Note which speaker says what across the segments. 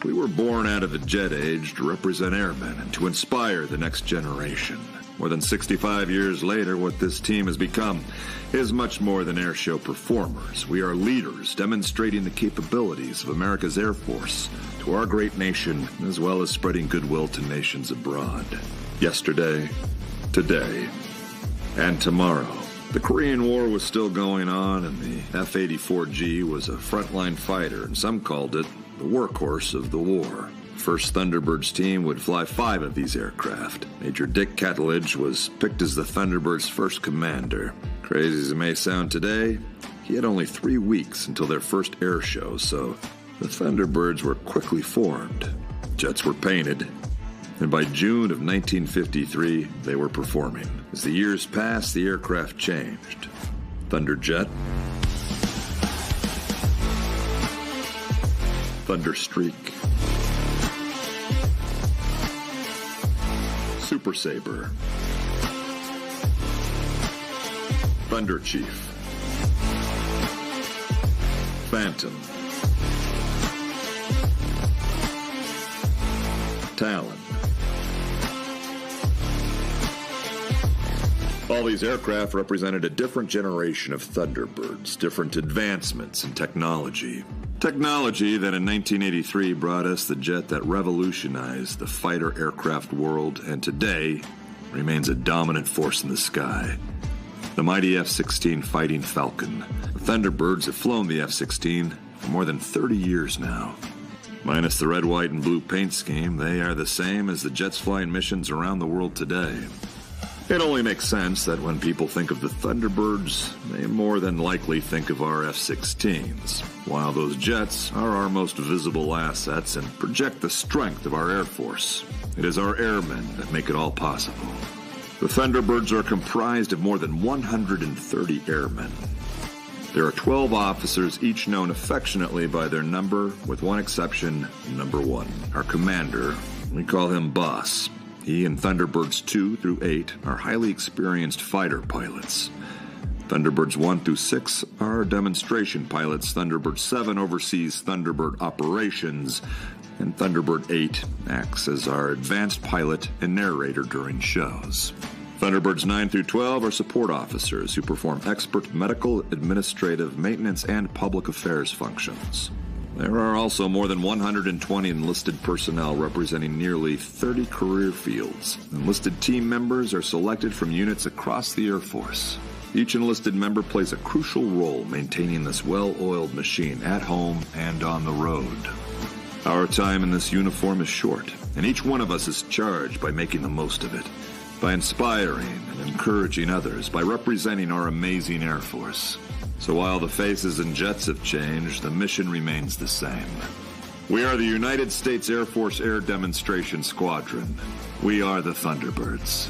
Speaker 1: We were born out of the jet age to represent airmen and to inspire the next generation. More than 65 years later, what this team has become is much more than airshow performers. We are leaders demonstrating the capabilities of America's Air Force to our great nation, as well as spreading goodwill to nations abroad. Yesterday, today, and tomorrow. The Korean War was still going on, and the F-84G was a frontline fighter, and some called it the workhorse of the war. First Thunderbirds team would fly 5 of these aircraft. Major Dick Kettledge was picked as the Thunderbirds' first commander. Crazy as it may sound today, he had only 3 weeks until their first air show, so the Thunderbirds were quickly formed. Jets were painted, and by June of 1953, they were performing. As the years passed, the aircraft changed. Thunderjet, Thunderstreak, Super Sabre, Thunder Chief, Phantom, Talon. All these aircraft represented a different generation of Thunderbirds, different advancements in technology. Technology that in 1983 brought us the jet that revolutionized the fighter aircraft world and today remains a dominant force in the sky. The mighty F-16 Fighting Falcon. The Thunderbirds have flown the F-16 for more than 30 years now. Minus the red, white, and blue paint scheme, they are the same as the jets flying missions around the world today. It only makes sense that when people think of the Thunderbirds, they more than likely think of our F-16s, while those jets are our most visible assets and project the strength of our Air Force. It is our airmen that make it all possible. The Thunderbirds are comprised of more than 130 airmen. There are 12 officers, each known affectionately by their number, with one exception, number 1. Our commander, we call him Boss. He and Thunderbirds 2 through 8 are highly experienced fighter pilots. Thunderbirds 1 through 6 are demonstration pilots. Thunderbird 7 oversees Thunderbird operations, and Thunderbird 8 acts as our advanced pilot and narrator during shows. Thunderbirds 9 through 12 are support officers who perform expert medical, administrative, maintenance, and public affairs functions. There are also more than 120 enlisted personnel representing nearly 30 career fields. Enlisted team members are selected from units across the Air Force. Each enlisted member plays a crucial role maintaining this well-oiled machine at home and on the road. Our time in this uniform is short, and each one of us is charged by making the most of it, by inspiring and encouraging others, by representing our amazing Air Force. So while the faces and jets have changed, the mission remains the same. We are the United States Air Force Air Demonstration Squadron. We are the Thunderbirds.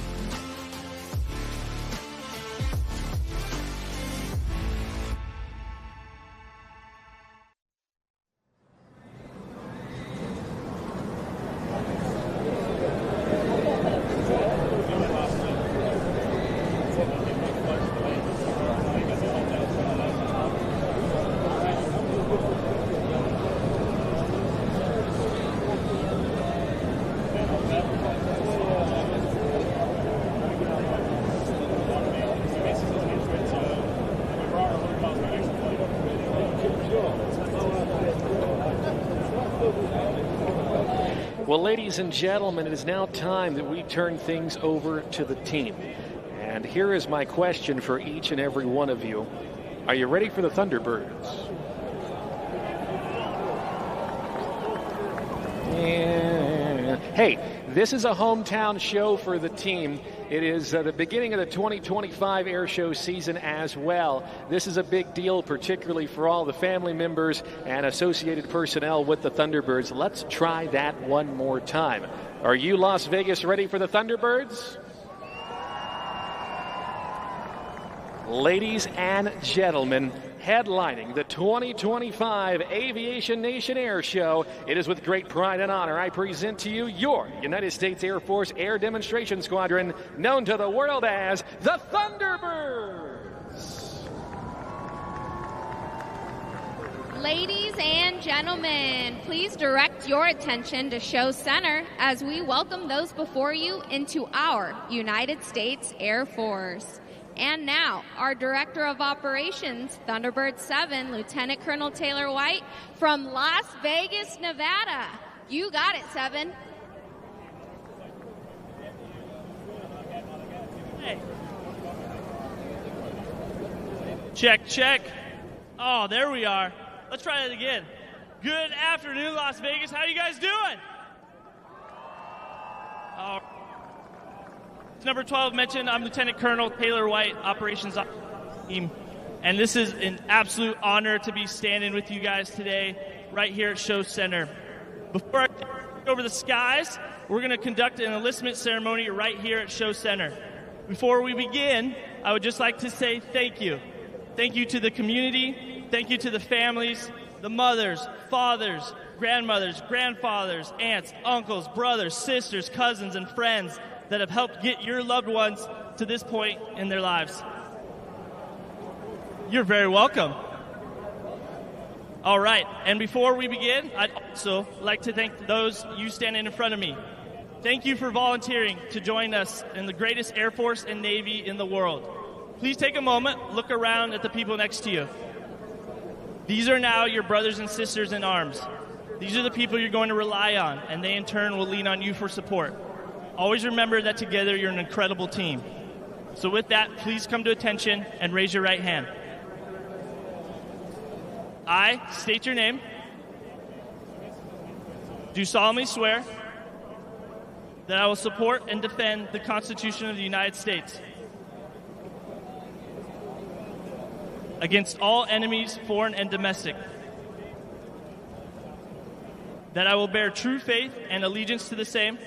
Speaker 2: Well, ladies and gentlemen, it is now time that we turn things over to the team. And here is my question for each and every one of you. Are you ready for the Thunderbirds? Yeah. Hey, this is a hometown show for the team. It is the beginning of the 2025 air show season as well. This is a big deal, particularly for all the family members and associated personnel with the Thunderbirds. Let's try that one more time. Are you, Las Vegas, ready for the Thunderbirds? Ladies and gentlemen, headlining the 2025 Aviation Nation Air Show, it is with great pride and honor I present to you your United States Air Force Air Demonstration Squadron, known to the world as the Thunderbirds.
Speaker 3: Ladies and gentlemen, please direct your attention to Show Center as we welcome those before you into our United States Air Force. And now, our Director of Operations, Thunderbird 7, Lieutenant Colonel Taylor White from Las Vegas, Nevada. You got it, 7.
Speaker 4: Hey. Check, check. Oh, there we are. Let's try that again. Good afternoon, Las Vegas. How you guys doing? Number 12 mentioned, I'm Lieutenant Colonel Taylor White, Operations Team. And this is an absolute honor to be standing with you guys today right here at Show Center. Before I take over the skies, we're going to conduct an enlistment ceremony right here at Show Center. Before we begin, I would just like to say thank you. Thank you to the community. Thank you to the families, the mothers, fathers, grandmothers, grandfathers, aunts, uncles, brothers, sisters, cousins, and friends that have helped get your loved ones to this point in their lives. You're very welcome. All right, and before we begin, I'd also like to thank those you standing in front of me. Thank you for volunteering to join us in the greatest Air Force and Navy in the world. Please take a moment, look around at the people next to you. These are now your brothers and sisters in arms. These are the people you're going to rely on, and they in turn will lean on you for support. Always remember that together you're an incredible team. So with that, please come to attention and raise your right hand. I state your name. Do solemnly swear that I will support and defend the Constitution of the United States against all enemies, foreign and domestic. That I will bear true faith and allegiance to the same.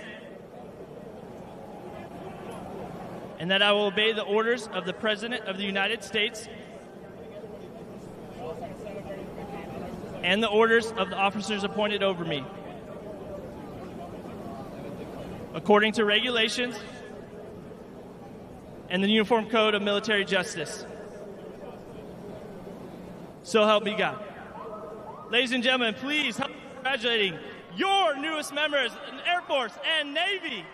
Speaker 4: And that I will obey the orders of the President of the United States and the orders of the officers appointed over me, according to regulations and the Uniform Code of Military Justice. So help me God. Ladies and gentlemen, please help me congratulating your newest members in the Air Force and Navy.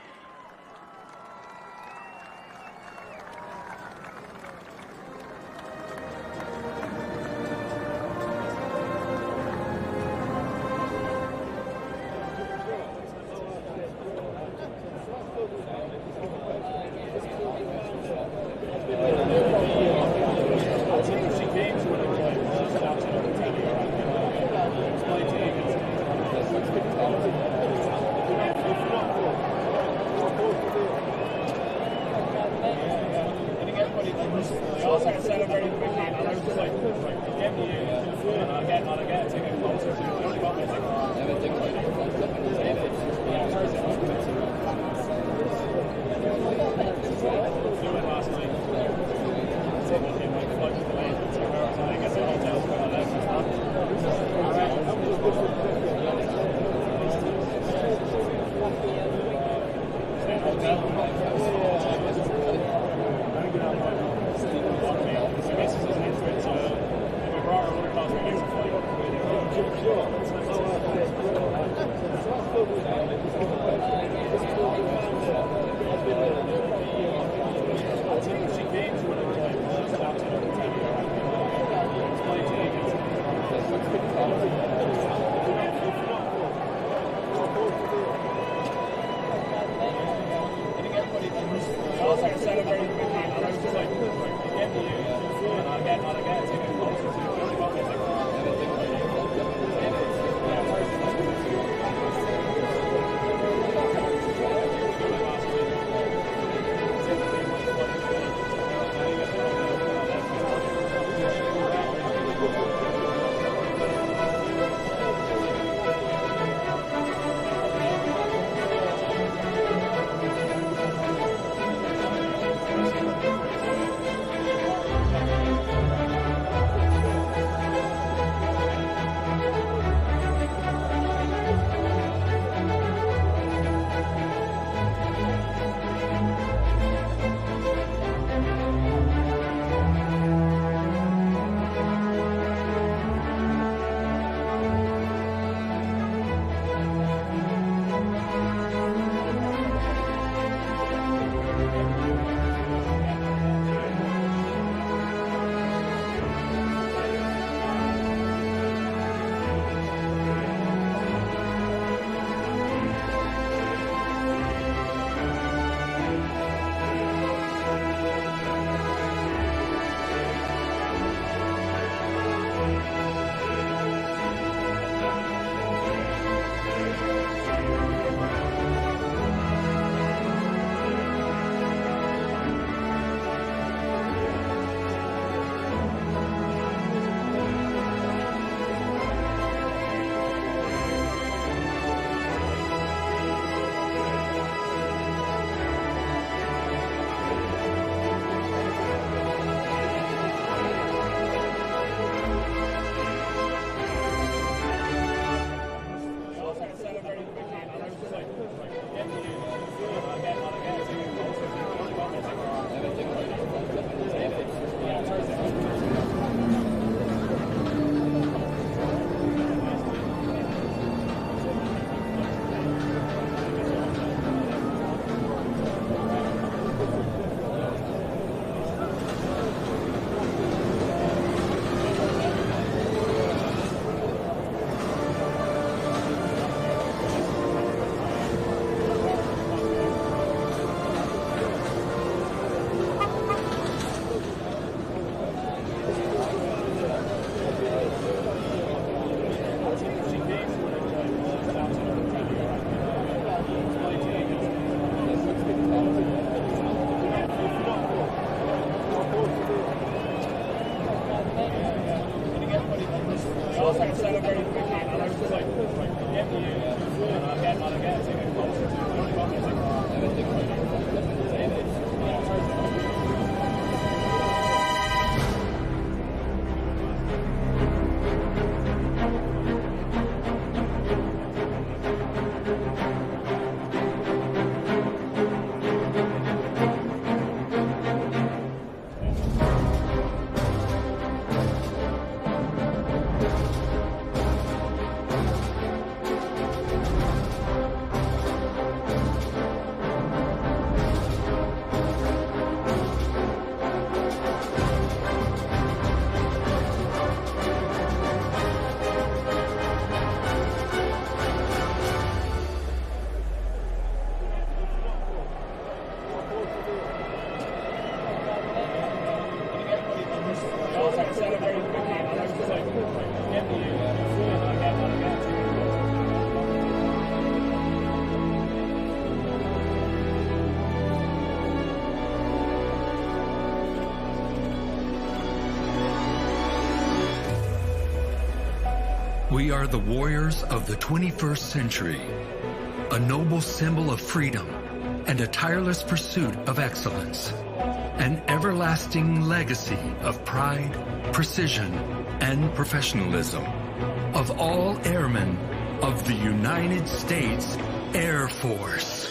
Speaker 5: We are the warriors of the 21st century, a noble symbol of freedom and a tireless pursuit of excellence, an everlasting legacy of pride, precision, and professionalism of all airmen of the United States Air Force.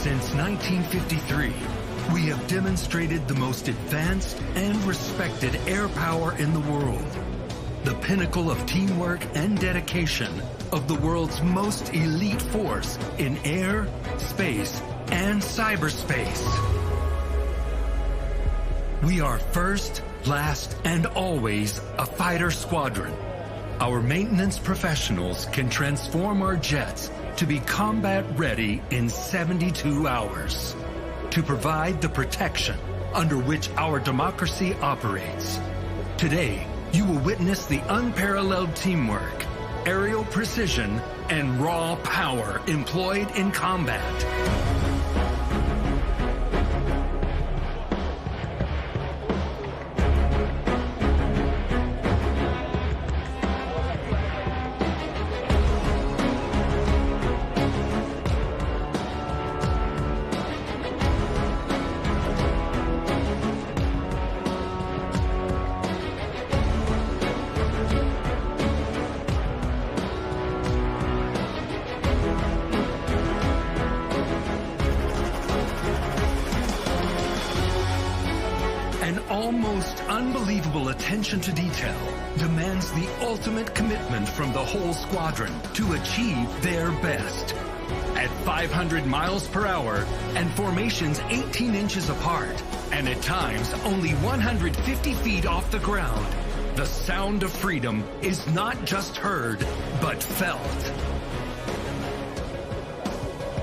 Speaker 5: Since 1953, we have demonstrated the most advanced and respected air power in the world, the pinnacle of teamwork and dedication of the world's most elite force in air, space, and cyberspace. We are first, last, and always a fighter squadron. Our maintenance professionals can transform our jets to be combat ready in 72 hours, to provide the protection under which our democracy operates. Today, you will witness the unparalleled teamwork, aerial precision, and raw power employed in combat. An almost unbelievable attention to detail demands the ultimate commitment from the whole squadron to achieve their best. At 500 miles per hour and formations 18 inches apart, and at times only 150 feet off the ground, the sound of freedom is not just heard, but felt.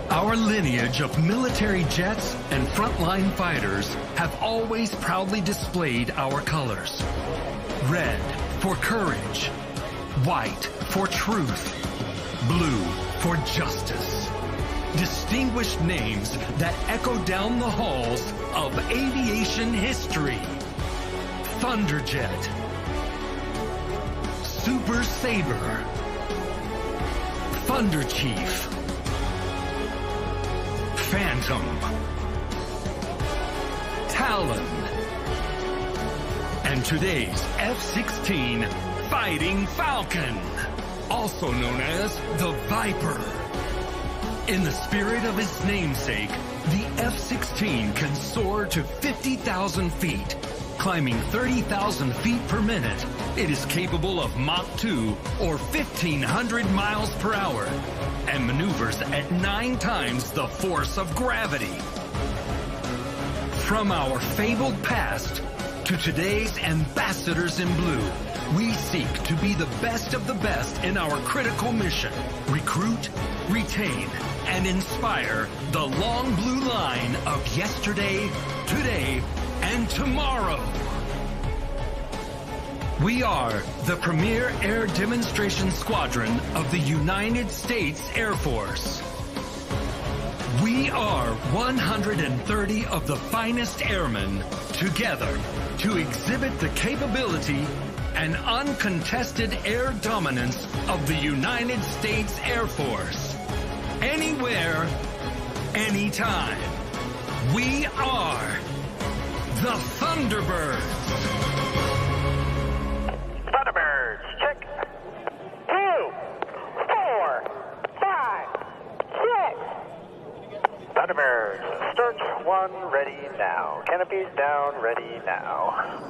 Speaker 5: Our lineage of military jets and frontline fighters have always proudly displayed our colors. Red for courage, white for truth, blue for justice. Distinguished names that echo down the halls of aviation history. Thunderjet, Super Sabre, Thunder Chief, Phantom, Talon, and today's F-16 Fighting Falcon, also known as the Viper. In the spirit of its namesake, the F-16 can soar to 50,000 feet. Climbing 30,000 feet per minute, it is capable of Mach 2 or 1,500 miles per hour and maneuvers at 9 times the force of gravity. From our fabled past to today's ambassadors in blue, we seek to be the best of the best in our critical mission. Recruit, retain, and inspire the long blue line of yesterday, today and tomorrow. We are the premier air demonstration squadron of the United States Air Force. We are 130 of the finest airmen together to exhibit the capability and uncontested air dominance of the United States Air Force. Anywhere, anytime. We are the Thunderbirds.
Speaker 6: Thunderbirds, check. 2, 4, 5, 6. Thunderbirds, start 1, ready now. Canopies down, ready now.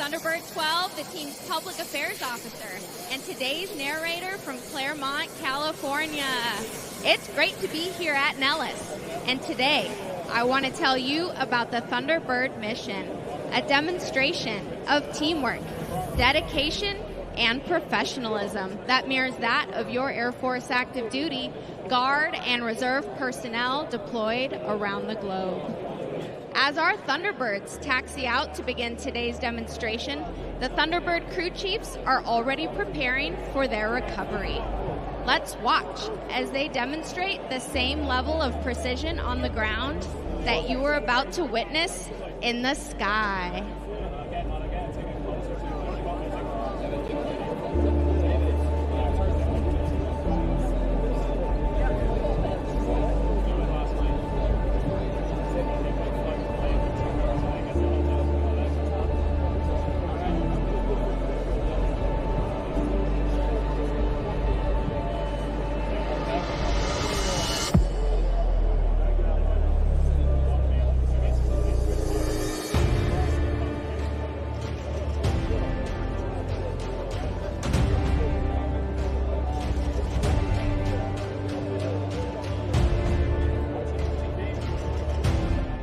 Speaker 3: Thunderbird 12, the team's public affairs officer, and today's narrator from Claremont, California. It's great to be here at Nellis, and today I want to tell you about the Thunderbird mission, a demonstration of teamwork, dedication, and professionalism that mirrors that of your Air Force active duty, Guard, and Reserve personnel deployed around the globe. As our Thunderbirds taxi out to begin today's demonstration, the Thunderbird crew chiefs are already preparing for their recovery. Let's watch as they demonstrate the same level of precision on the ground that you are about to witness in the sky.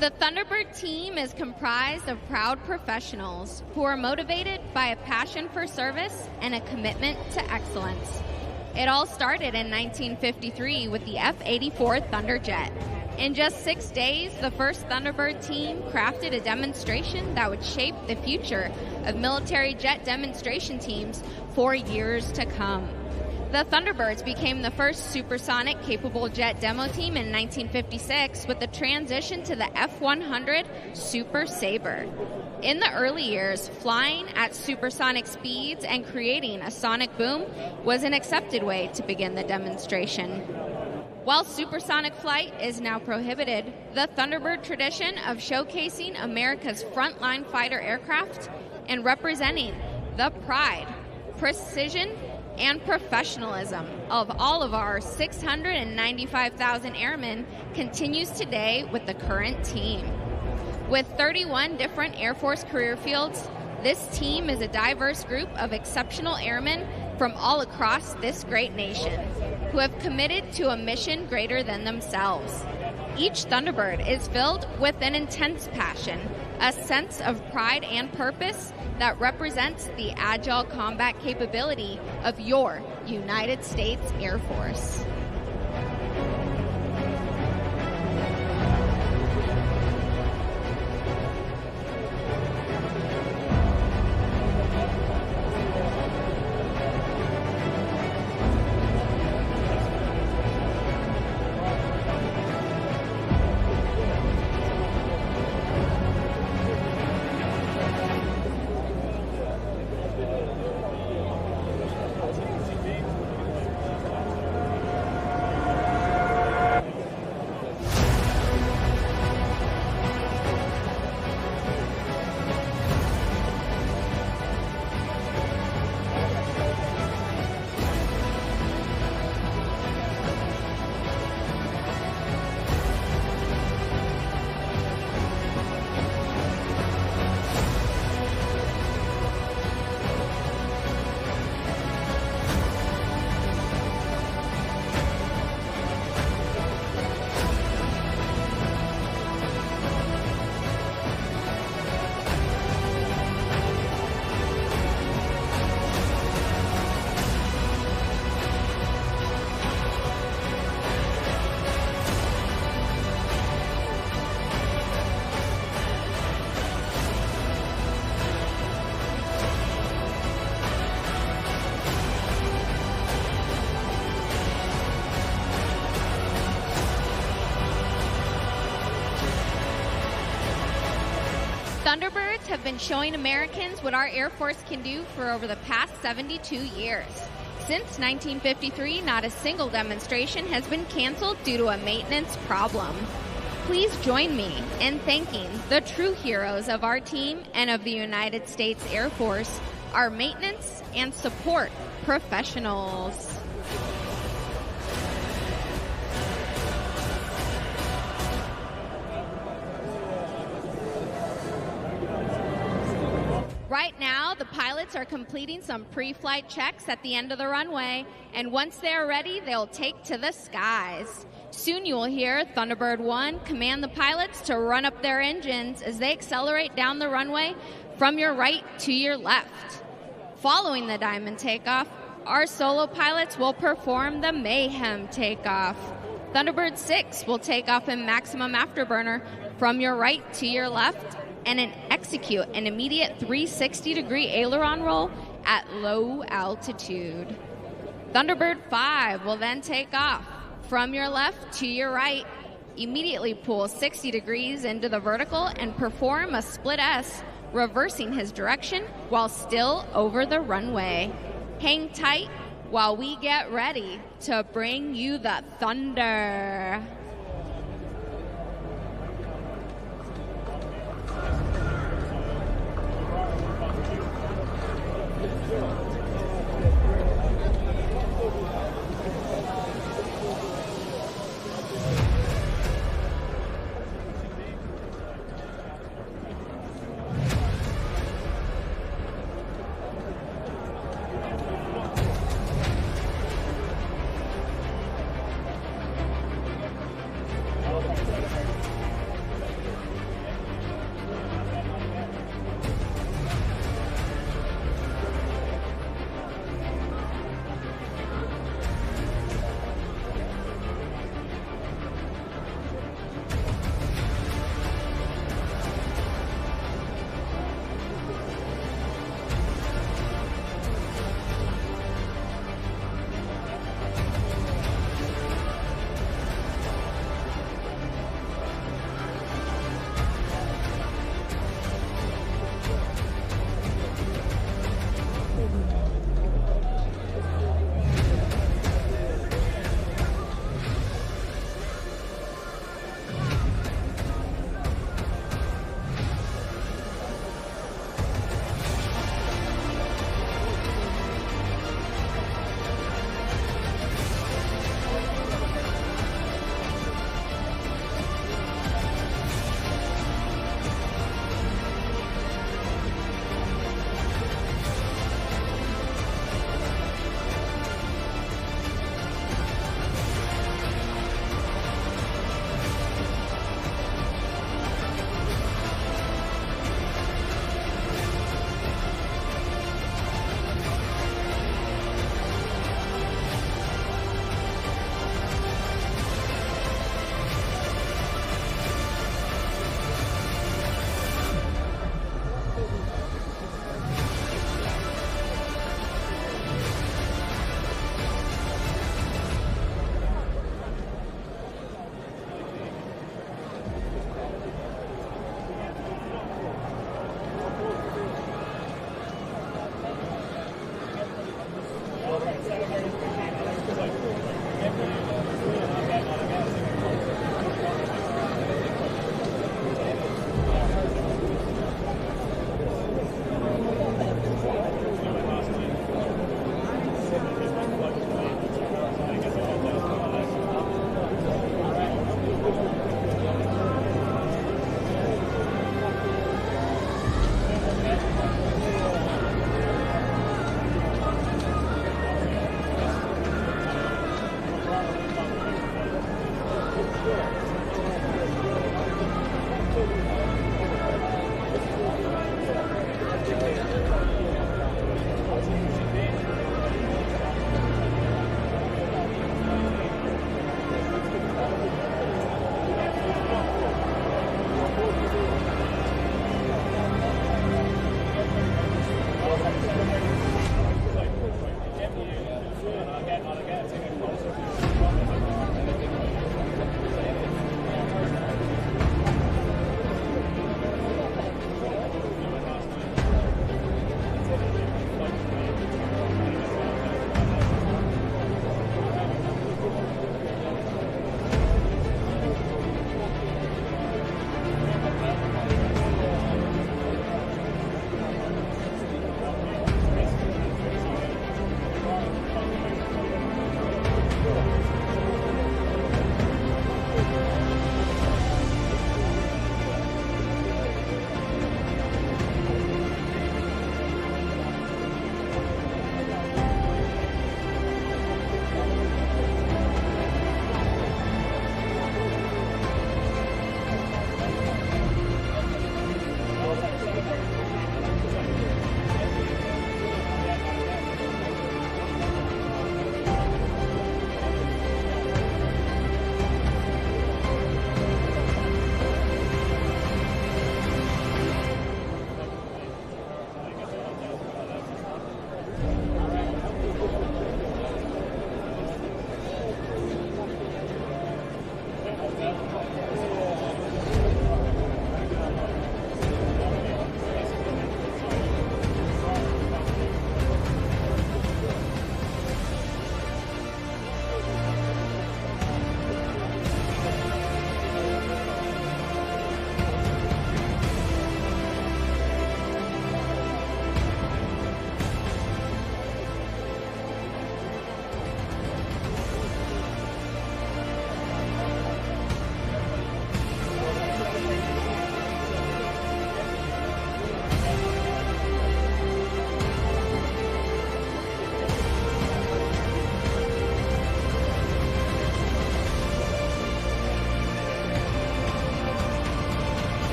Speaker 3: The Thunderbird team is comprised of proud professionals who are motivated by a passion for service and a commitment to excellence. It all started in 1953 with the F-84 Thunderjet. In just 6 days, the first Thunderbird team crafted a demonstration that would shape the future of military jet demonstration teams for years to come. The Thunderbirds became the first supersonic-capable jet demo team in 1956 with the transition to the F-100 Super Sabre. In the early years, flying at supersonic speeds and creating a sonic boom was an accepted way to begin the demonstration. While supersonic flight is now prohibited, the Thunderbird tradition of showcasing America's frontline fighter aircraft and representing the pride, precision, and professionalism of all of our 695,000 airmen continues today with the current team. With 31 different Air Force career fields, this team is a diverse group of exceptional airmen from all across this great nation who have committed to a mission greater than themselves. Each Thunderbird is filled with an intense passion, a sense of pride and purpose that represents the agile combat capability of your United States Air Force. Thunderbirds have been showing Americans what our Air Force can do for over the past 72 years. Since 1953, not a single demonstration has been canceled due to a maintenance problem. Please join me in thanking the true heroes of our team and of the United States Air Force, our maintenance and support professionals. Right now, pilots are completing some pre-flight checks at the end of the runway, and once they are ready, they'll take to the skies. Soon you will hear Thunderbird 1 command the pilots to run up their engines as they accelerate down the runway from your right to your left. Following the diamond takeoff, our solo pilots will perform the mayhem takeoff. Thunderbird 6 will take off in maximum afterburner from your right to your left and execute an immediate 360-degree aileron roll at low altitude. Thunderbird 5 will then take off from your left to your right, immediately pull 60 degrees into the vertical and perform a split S, reversing his direction while still over the runway. Hang tight while we get ready to bring you the thunder.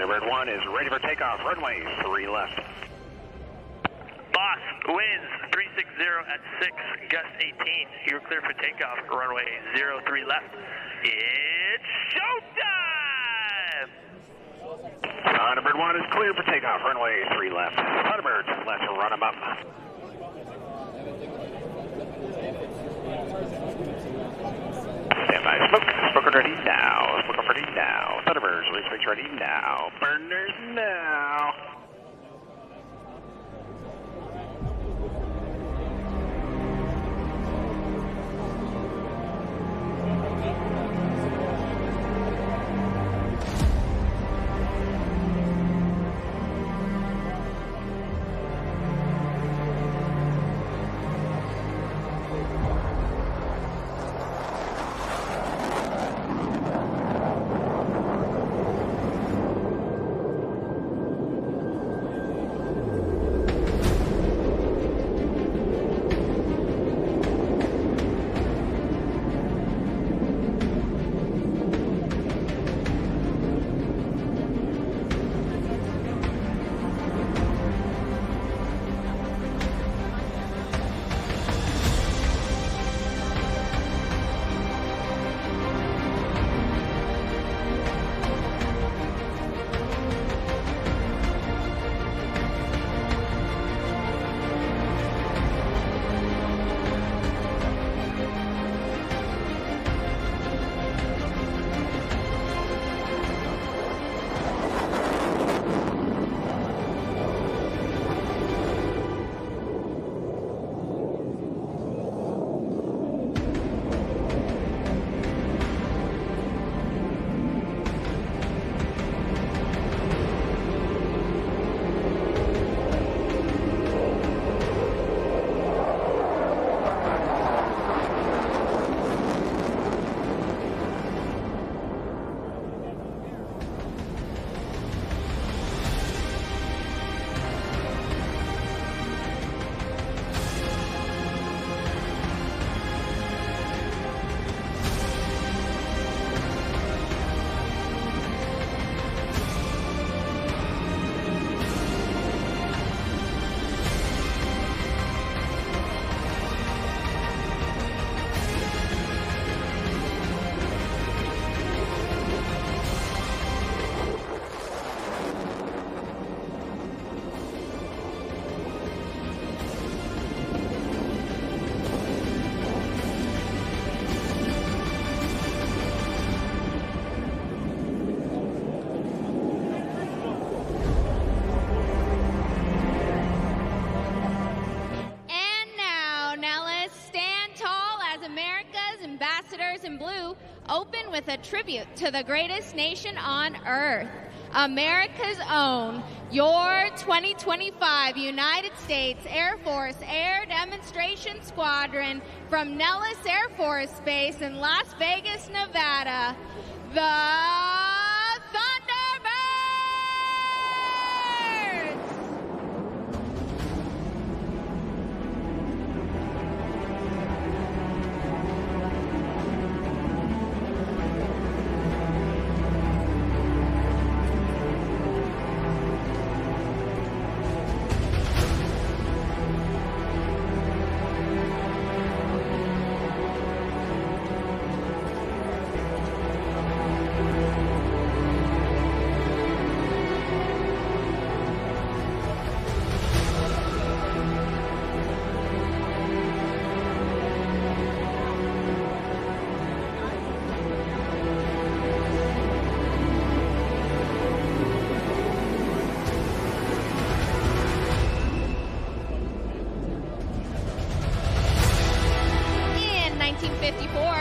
Speaker 6: Thunderbird 1 is ready for takeoff. Runway 3 left.
Speaker 7: Boss, winds 360 at 6, gust 18. You're clear for takeoff. Runway 03 left. It's showtime!
Speaker 6: Thunderbird 1 is clear for takeoff. Runway 3 left. Thunderbird, let's run them up. Standby smoke. Smoker ready now. Smoker ready now. Thunderbirds, release switch ready now. Burners now.
Speaker 3: in blue open with a tribute to the greatest nation on earth, America's own, your 2025 United States Air Force Air Demonstration Squadron from Nellis Air Force Base in Las Vegas, Nevada, the Thunderbirds!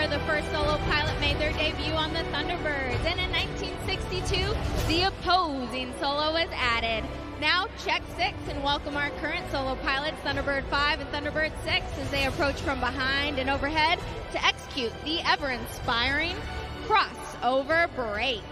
Speaker 3: The first solo pilot made their debut on the Thunderbirds, and in 1962, the opposing solo was added. Now check 6 and welcome our current solo pilots, Thunderbird 5 and Thunderbird 6, as they approach from behind and overhead to execute the ever-inspiring crossover break.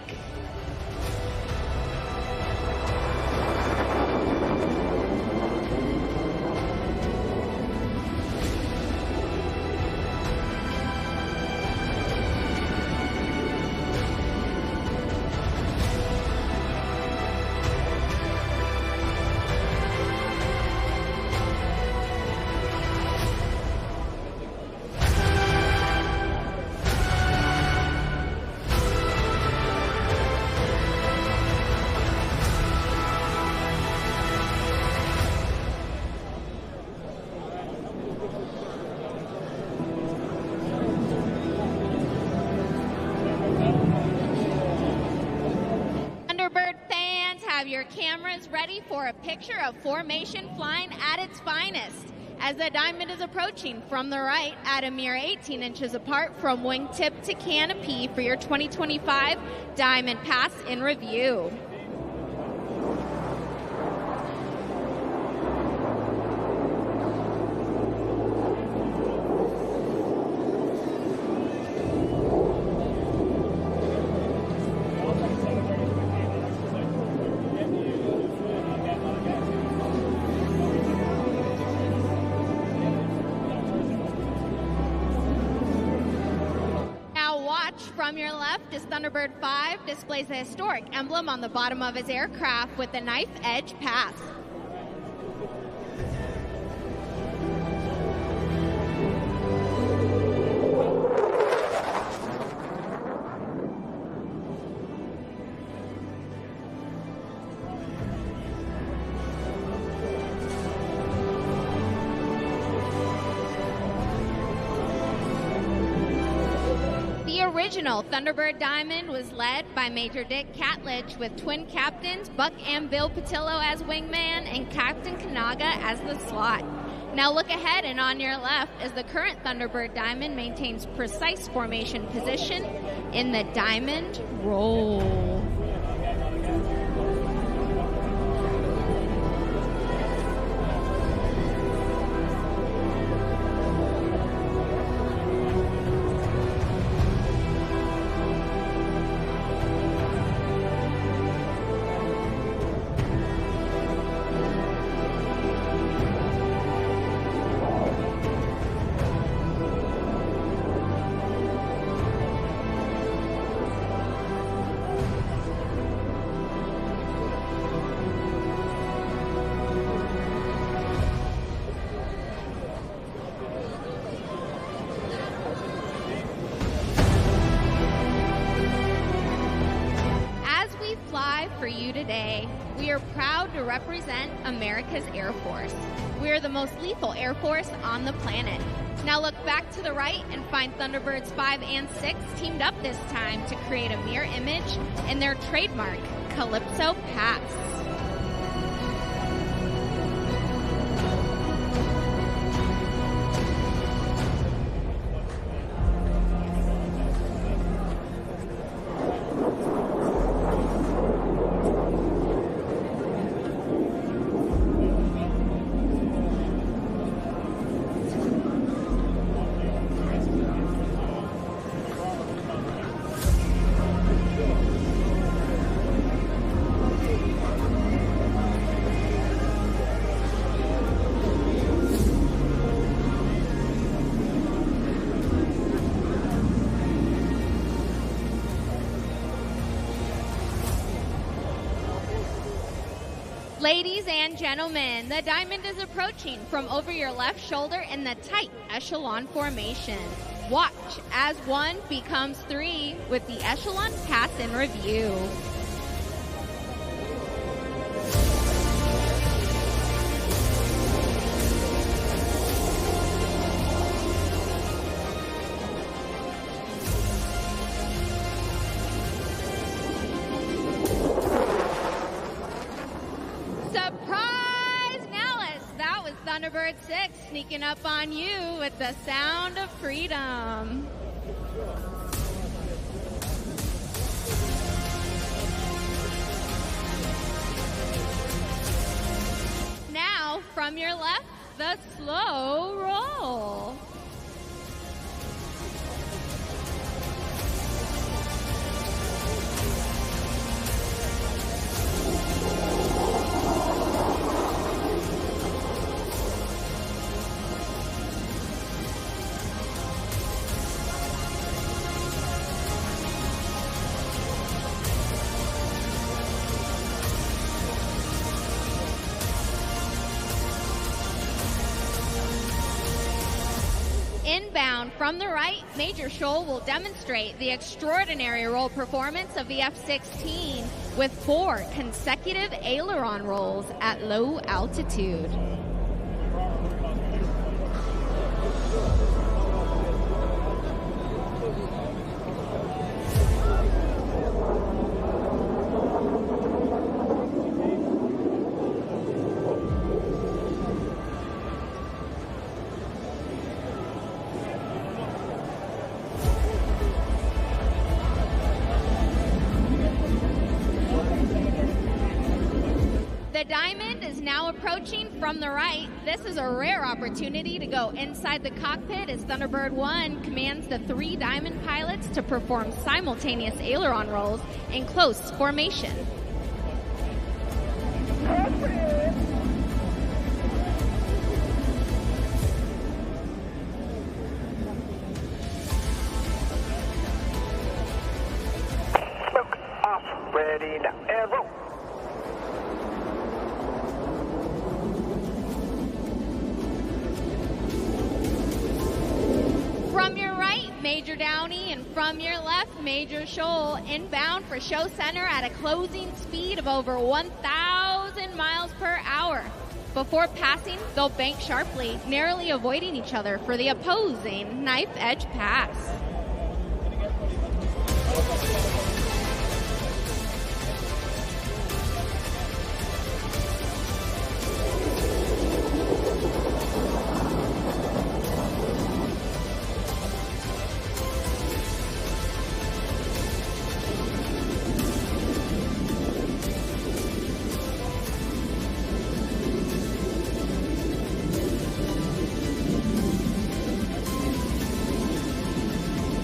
Speaker 3: your cameras ready for a picture of formation flying at its finest. As the Diamond is approaching from the right at a mere 18 inches apart from wingtip to canopy for your 2025 Diamond Pass in review. From your left is Thunderbird 5, displays a historic emblem on the bottom of his aircraft with the knife edge pass. The original Thunderbird Diamond was led by Major Dick Catledge with twin captains Buck and Bill Patillo as wingman and Captain Kanaga as the slot. Now look ahead, and on your left as the current Thunderbird Diamond maintains precise formation position in the Diamond roll. For you today, we are proud to represent America's Air Force. We are the most lethal Air Force on the planet. Now look back to the right and find Thunderbirds 5 and 6 teamed up this time to create a mirror image in their trademark Calypso Pass. Ladies and gentlemen, the Diamond is approaching from over your left shoulder in the tight echelon formation. Watch as 1 becomes 3 with the echelon pass in review. Thunderbird 6 sneaking up on you with the sound of freedom. Now, from your left, the slow roll. Inbound from the right, Major Scholl will demonstrate the extraordinary roll performance of the F-16 with 4 consecutive aileron rolls at low altitude. The Diamond is now approaching from the right. This is a rare opportunity to go inside the cockpit as Thunderbird 1 commands the 3 Diamond pilots to perform simultaneous aileron rolls in close formation.
Speaker 6: Smoke off. Ready now. And roll.
Speaker 3: From your right, Major Downey, and from your left, Major Scholl, inbound for show center at a closing speed of over 1,000 miles per hour. Before passing, they'll bank sharply, narrowly avoiding each other for the opposing knife edge pass.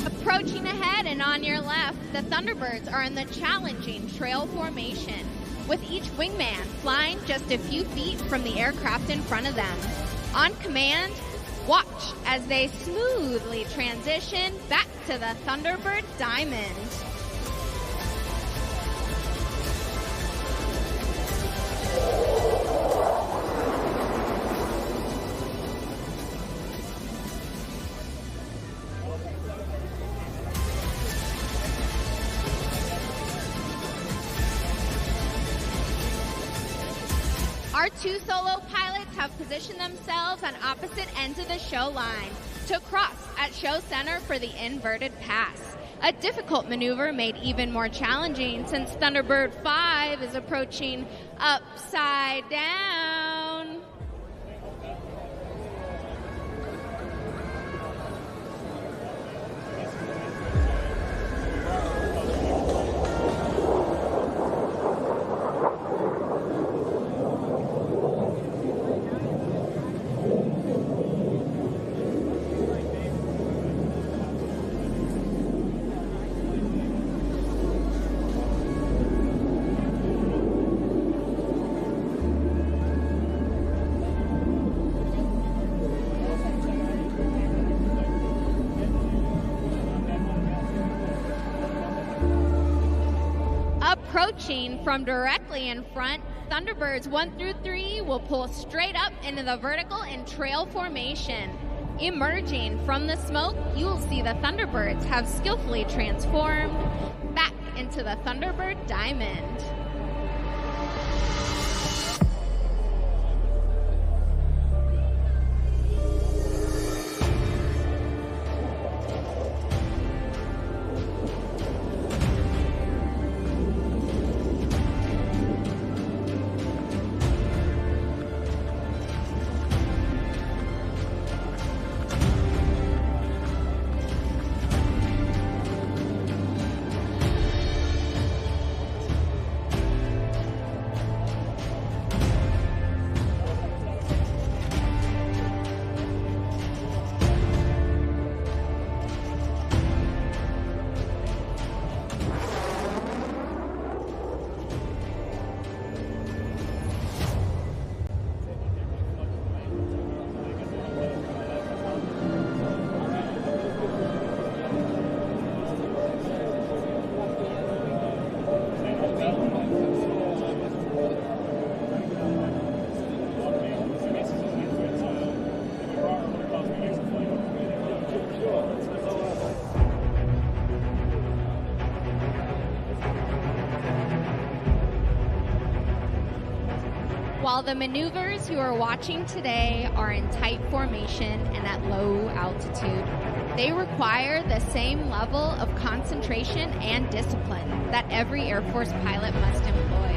Speaker 3: Approaching ahead and on your left, the Thunderbirds are in the challenging trail formation, with each wingman flying just a few feet from the aircraft in front of them. On command, watch as they smoothly transition back to the Thunderbird Diamond. Our 2 solo pilots have positioned themselves on opposite ends of the show line to cross at show center for the inverted pass. A difficult maneuver made even more challenging since Thunderbird 5 is approaching upside down. Approaching from directly in front, Thunderbirds 1 through 3 will pull straight up into the vertical and trail formation. Emerging from the smoke, you will see the Thunderbirds have skillfully transformed back into the Thunderbird Diamond. While the maneuvers you are watching today are in tight formation and at low altitude, they require the same level of concentration and discipline that every Air Force pilot must employ.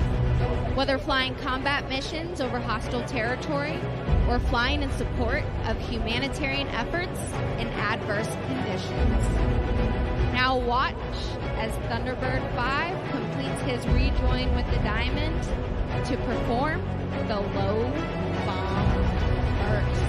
Speaker 3: Whether flying combat missions over hostile territory or flying in support of humanitarian efforts in adverse conditions. Now watch as Thunderbird 5 completes completes his rejoin with the diamond to perform the low bomb burst.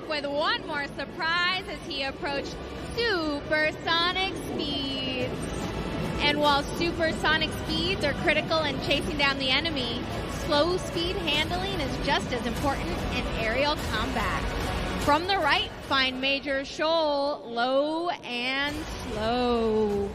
Speaker 3: With one more surprise as he approached supersonic speeds. And while supersonic speeds are critical in chasing down the enemy, slow speed handling is just as important in aerial combat. From the right, find Major Shoal, low and slow.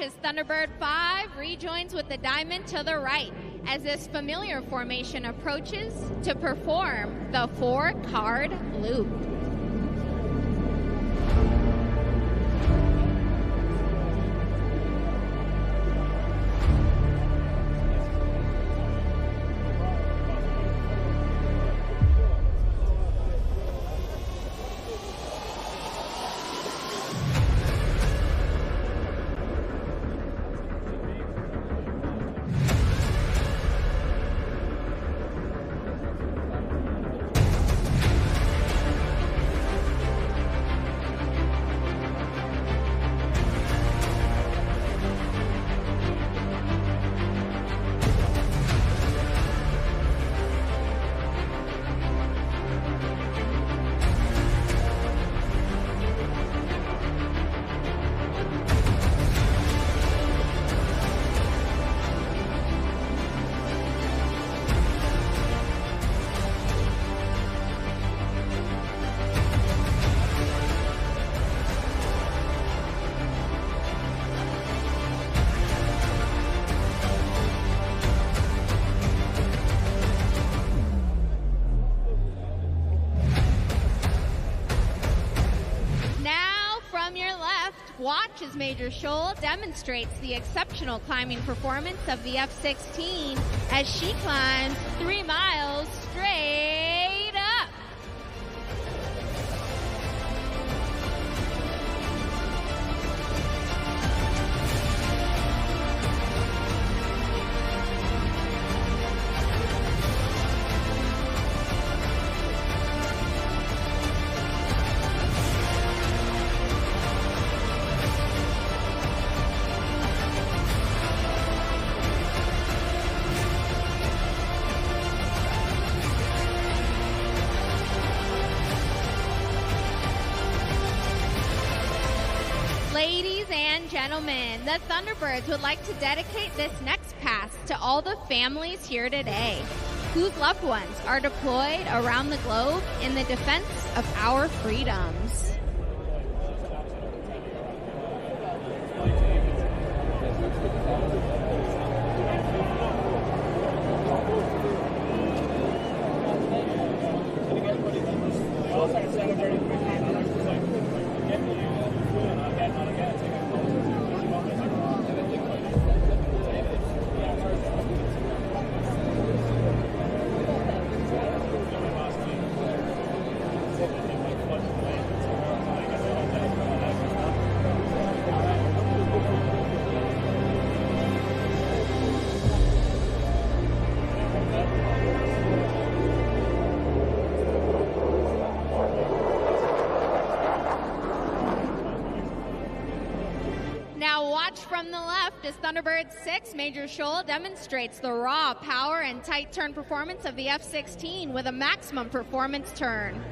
Speaker 3: As Thunderbird 5 rejoins with the diamond to the right as this familiar formation approaches to perform the 4-card loop. Watch as Major Shoal demonstrates the exceptional climbing performance of the F-16 as she climbs 3 miles straight up. and gentlemen, the Thunderbirds would like to dedicate this next pass to all the families here today whose loved ones are deployed around the globe in the defense of our freedoms. From the left as Thunderbird 6 Major Shoal demonstrates the raw power and tight turn performance of the F-16 with a maximum performance turn.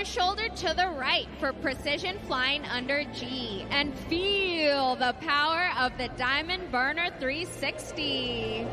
Speaker 3: Shoulder to the right for precision flying under G and feel the power of the Diamond Burner 360.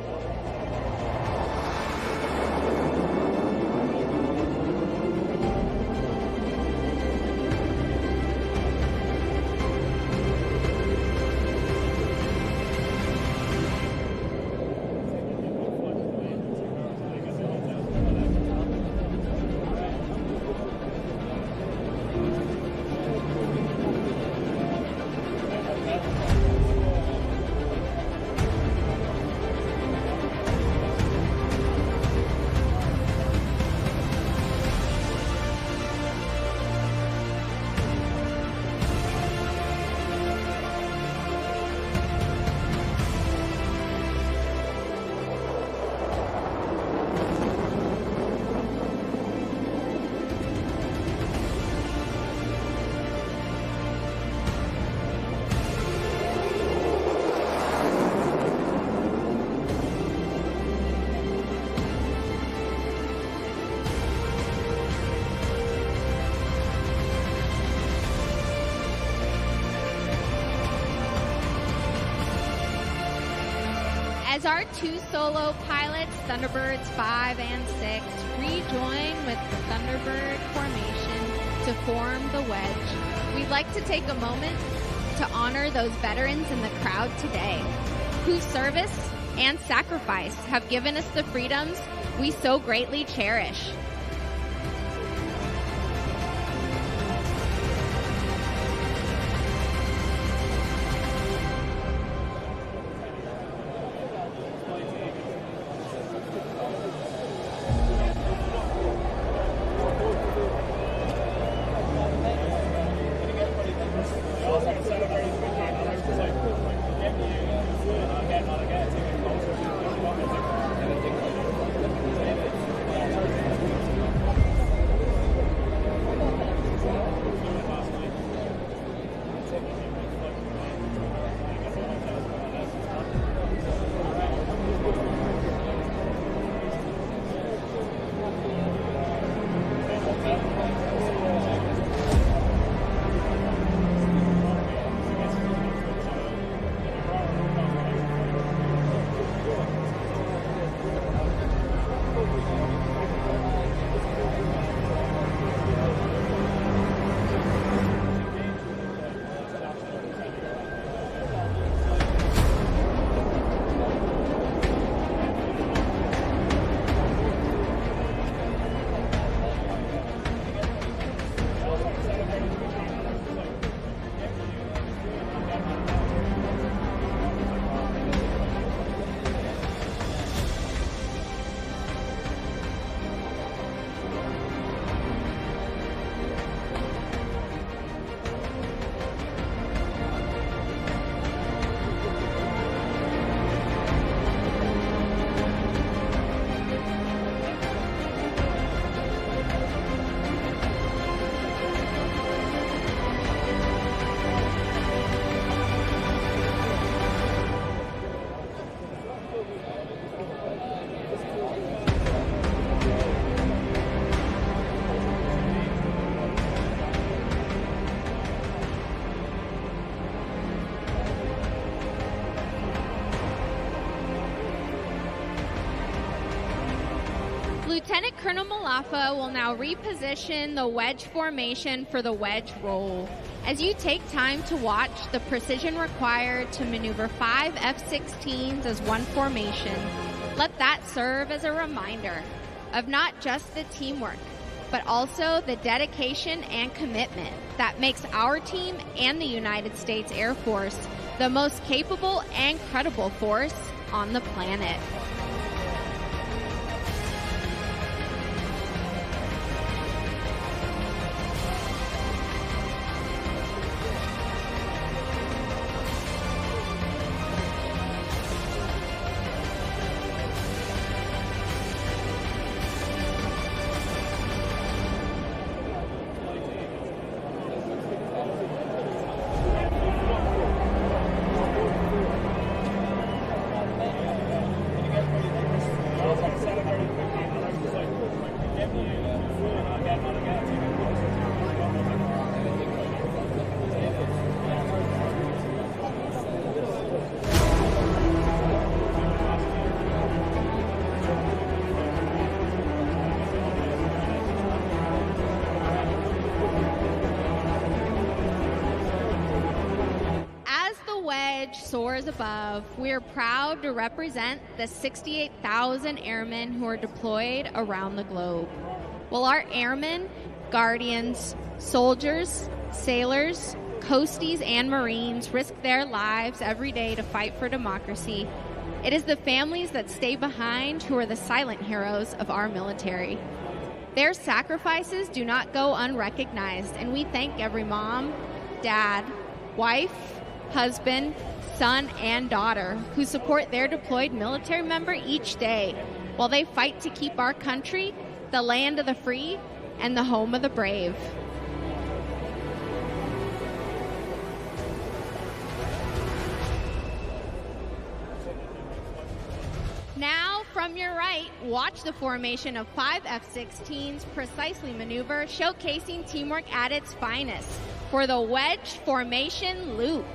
Speaker 3: As our two solo pilots, Thunderbirds 5 and 6, rejoin with the Thunderbird formation to form the wedge, we'd like to take a moment to honor those veterans in the crowd today whose service and sacrifice have given us the freedoms we so greatly cherish. Colonel Malafa will now reposition the wedge formation for the wedge roll. As you take time to watch the precision required to maneuver 5 F-16s as one formation, let that serve as a reminder of not just the teamwork, but also the dedication and commitment that makes our team and the United States Air Force the most capable and credible force on the planet. Soars above, we are proud to represent the 68,000 airmen who are deployed around the globe. While our airmen, guardians, soldiers, sailors, coasties, and Marines risk their lives every day to fight for democracy, it is the families that stay behind who are the silent heroes of our military. Their sacrifices do not go unrecognized, and we thank every mom, dad, wife, husband, son, and daughter who support their deployed military member each day while they fight to keep our country the land of the free and the home of the brave. Now, from your right, watch the formation of 5 F-16s precisely maneuver, showcasing teamwork at its finest for the wedge formation loop.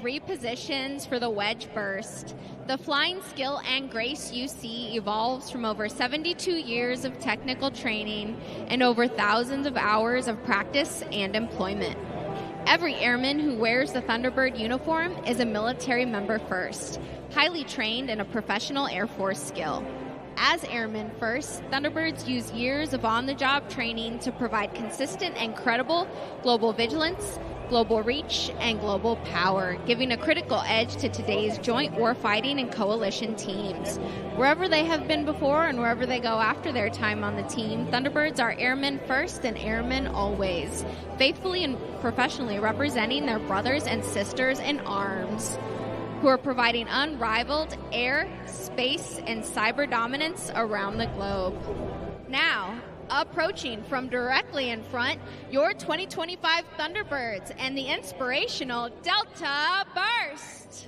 Speaker 3: Repositions for the wedge burst. The flying skill and grace you see evolves from over 72 years of technical training and over thousands of hours of practice and employment. Every airman who wears the Thunderbird uniform is a military member first, highly trained in a professional Air Force skill. As airmen first, Thunderbirds use years of on-the-job training to provide consistent and credible global vigilance, global reach, and global power, giving a critical edge to today's joint warfighting and coalition teams. Wherever they have been before and wherever they go after their time on the team, Thunderbirds are airmen first and airmen always, faithfully and professionally representing their brothers and sisters in arms, who are providing unrivaled air, space, and cyber dominance around the globe. Now, approaching from directly in front, your 2025 Thunderbirds and the inspirational Delta Burst.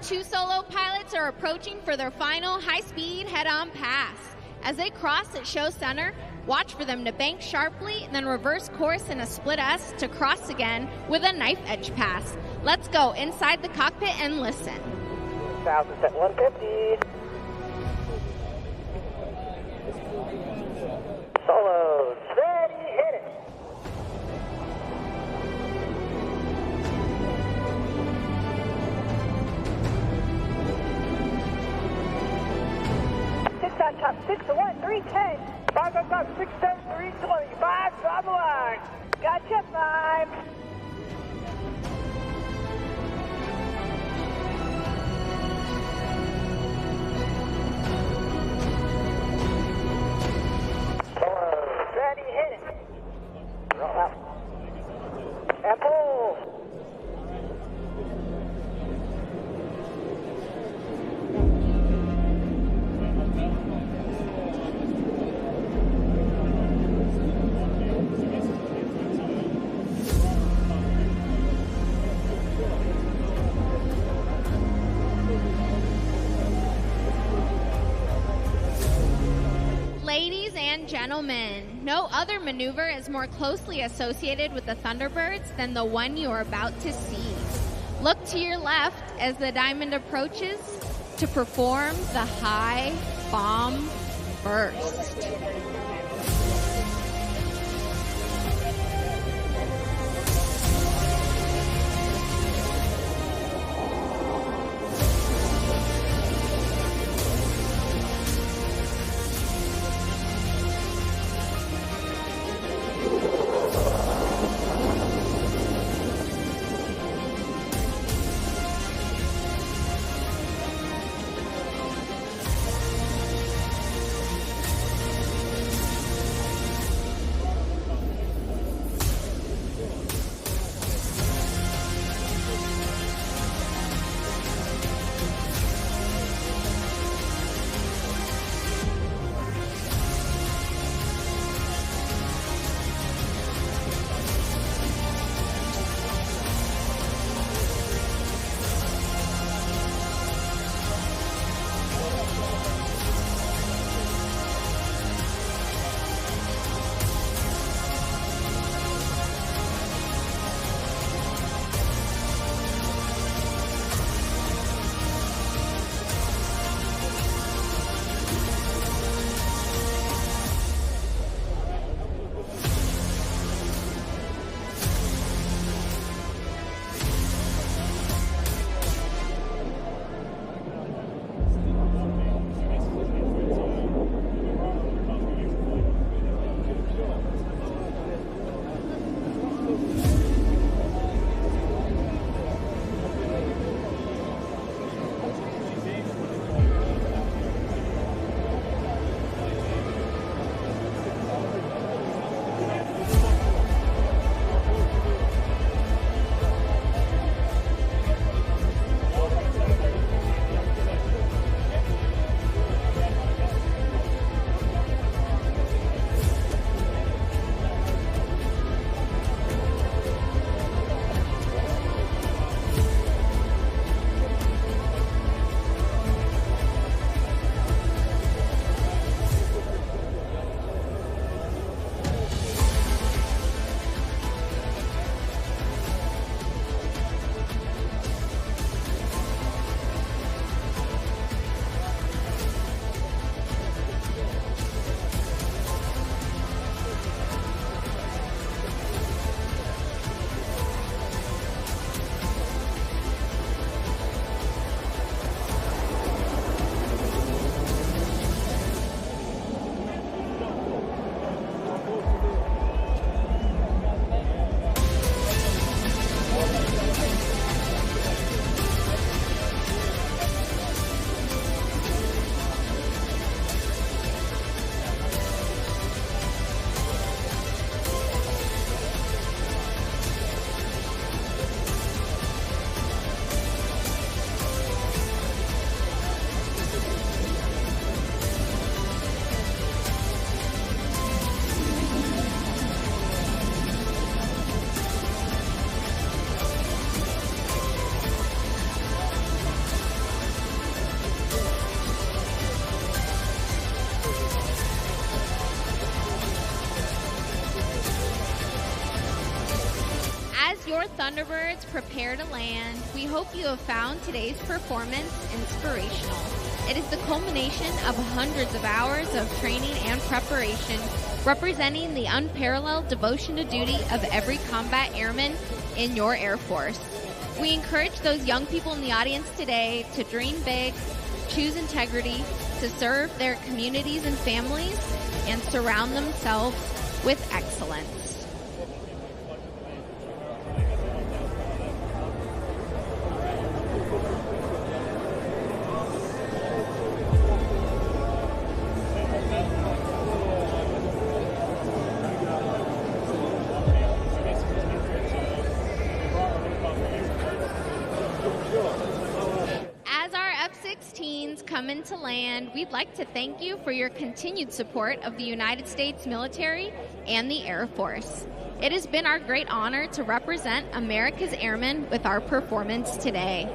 Speaker 3: two solo pilots are approaching for their final high-speed head-on pass. As they cross at show center, watch for them to bank sharply and then reverse course in a split S to cross again with a knife edge pass. Let's go inside the cockpit and listen.
Speaker 8: 1000 at 150. Solos, ready, hit it. Six on top, 6 to 1, 310. 5 on top, 6 7, 320. 5 on the line. Gotcha, 5. Ready, hit it. Roll out. And pull.
Speaker 3: Ladies and gentlemen, no other maneuver is more closely associated with the Thunderbirds than the one you are about to see. Look to your left as the Diamond approaches to perform the high bomb burst. As your Thunderbirds prepare to land, we hope you have found today's performance inspirational. It is the culmination of hundreds of hours of training and preparation, representing the unparalleled devotion to duty of every combat airman in your Air Force. We encourage those young people in the audience today to dream big, choose integrity, to serve their communities and families, and surround themselves with excellence. Come into land, we'd like to thank you for your continued support of the United States military and the Air Force. It has been our great honor to represent America's airmen with our performance today.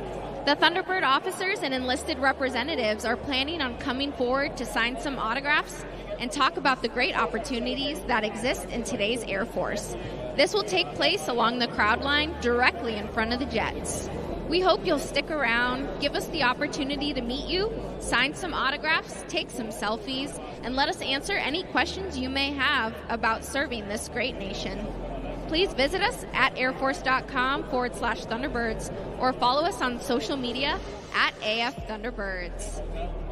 Speaker 3: The Thunderbird officers and enlisted representatives are planning on coming forward to sign some autographs and talk about the great opportunities that exist in today's Air Force. This will take place along the crowd line directly in front of the jets. We hope you'll stick around, give us the opportunity to meet you, sign some autographs, take some selfies, and let us answer any questions you may have about serving this great nation. Please visit us at airforce.com/Thunderbirds or follow us on social media at AF Thunderbirds.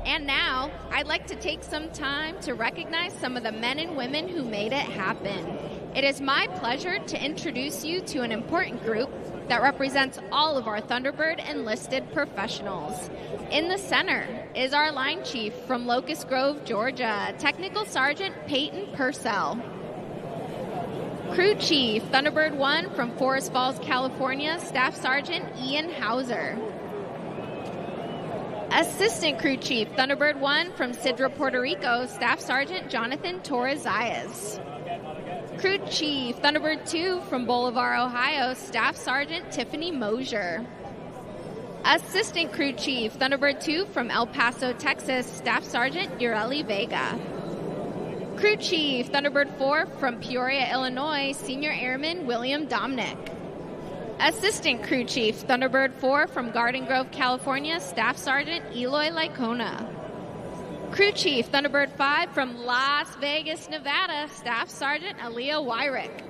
Speaker 3: And now, I'd like to take some time to recognize some of the men and women who made it happen. It is my pleasure to introduce you to an important group that represents all of our Thunderbird enlisted professionals. In the center is our line chief from Locust Grove, Georgia, Technical Sergeant Peyton Purcell. Crew Chief, Thunderbird 1 from Forest Falls, California, Staff Sergeant Ian Hauser. Assistant Crew Chief, Thunderbird 1 from Sidra, Puerto Rico, Staff Sergeant Jonathan Torres-Zayas. Crew Chief, Thunderbird 2 from Bolivar, Ohio, Staff Sergeant Tiffany Mosier. Assistant Crew Chief, Thunderbird 2 from El Paso, Texas, Staff Sergeant Ureli Vega. Crew Chief, Thunderbird 4 from Peoria, Illinois, Senior Airman William Domnick. Assistant Crew Chief, Thunderbird 4 from Garden Grove, California, Staff Sergeant Eloy Lycona. Crew Chief, Thunderbird 5 from Las Vegas, Nevada, Staff Sergeant Aaliyah Wyrick.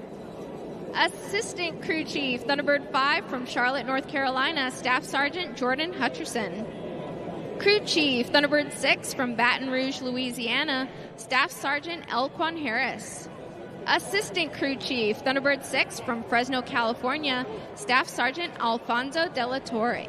Speaker 3: Assistant Crew Chief, Thunderbird 5 from Charlotte, North Carolina, Staff Sergeant Jordan Hutcherson. Crew Chief, Thunderbird 6 from Baton Rouge, Louisiana, Staff Sergeant Elquan Harris. Assistant Crew Chief, Thunderbird 6 from Fresno, California, Staff Sergeant Alfonso De La Torre.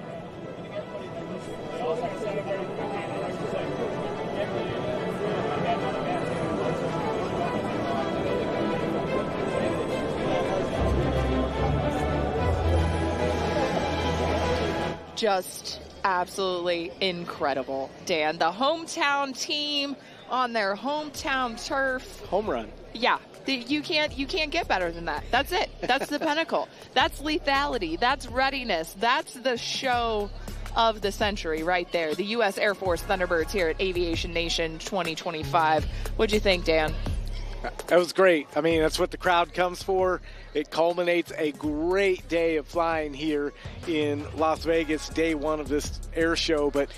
Speaker 9: Just absolutely incredible, Dan. The hometown team on their hometown turf.
Speaker 2: Home run.
Speaker 9: Yeah, you can't get better than that. That's it. That's the pinnacle. That's lethality. That's readiness. That's the show of the century right there. The U.S. Air Force Thunderbirds here at Aviation Nation 2025. What'd you think, Dan?
Speaker 10: That was great. I mean, that's what the crowd comes for. It culminates a great day of flying here in Las Vegas, day one of this air show. But,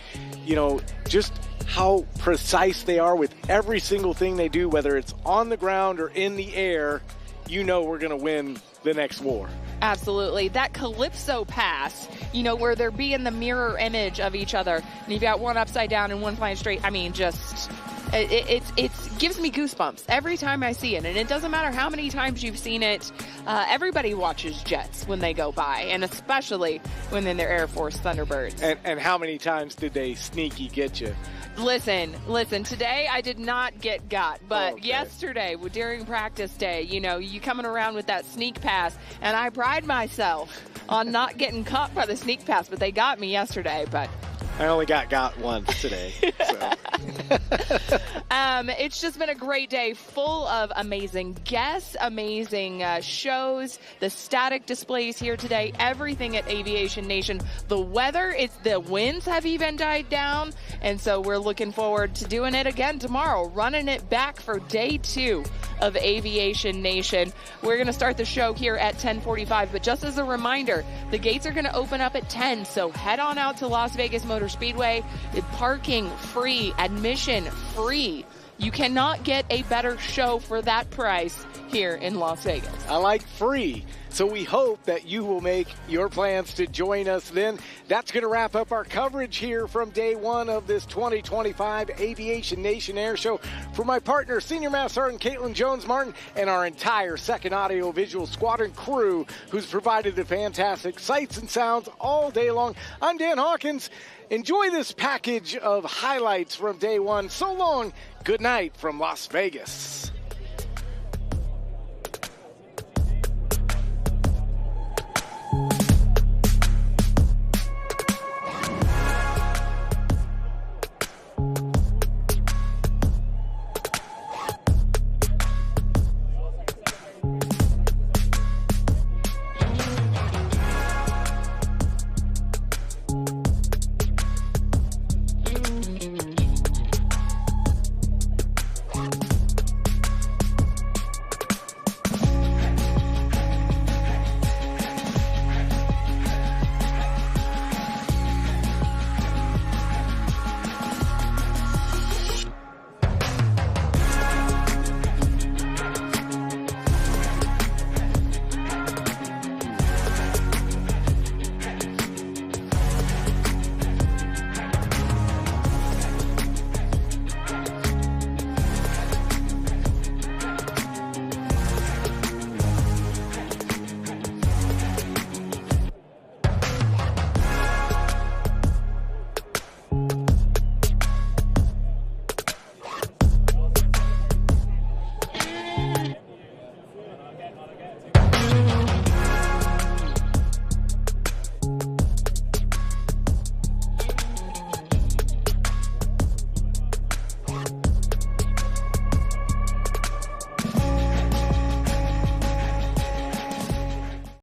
Speaker 10: you know, just how precise they are with every single thing they do, whether it's on the ground or in the air, you know we're going to win the next war.
Speaker 9: Absolutely. That Calypso pass, you know, where they're being the mirror image of each other, and you've got one upside down and one flying straight. I mean, just... It gives me goosebumps every time I see it, and it doesn't matter how many times you've seen it. Everybody watches jets when they go by, and especially when they're Air Force Thunderbirds.
Speaker 10: And how many times did they sneaky get you?
Speaker 9: Listen, today I did not get got, but yesterday during practice day, you know, you coming around with that sneak pass, and I pride myself on not getting caught by the sneak pass, but they got me yesterday. But
Speaker 10: I only got once today. So.
Speaker 9: It's just been a great day, full of amazing guests, amazing shows, the static displays here today, everything at Aviation Nation. The weather, the winds have even died down, and so we're looking forward to doing it again tomorrow, running it back for day 2 of Aviation Nation. We're going to start the show here at 10:45, but just as a reminder, the gates are going to open up at 10, so head on out to Las Vegas Motor Speedway. Parking free, admission free. You cannot get a better show for that price here in Las Vegas.
Speaker 10: I like free. So we hope that you will make your plans to join us then. That's going to wrap up our coverage here from day 1 of this 2025 Aviation Nation Air Show. For my partner, Senior Master Sergeant Caitlin Jones-Martin, and our entire Second Audio Visual Squadron crew, who's provided the fantastic sights and sounds all day long, I'm Dan Hawkins. Enjoy this package of highlights from day 1. So long. Good night from Las Vegas.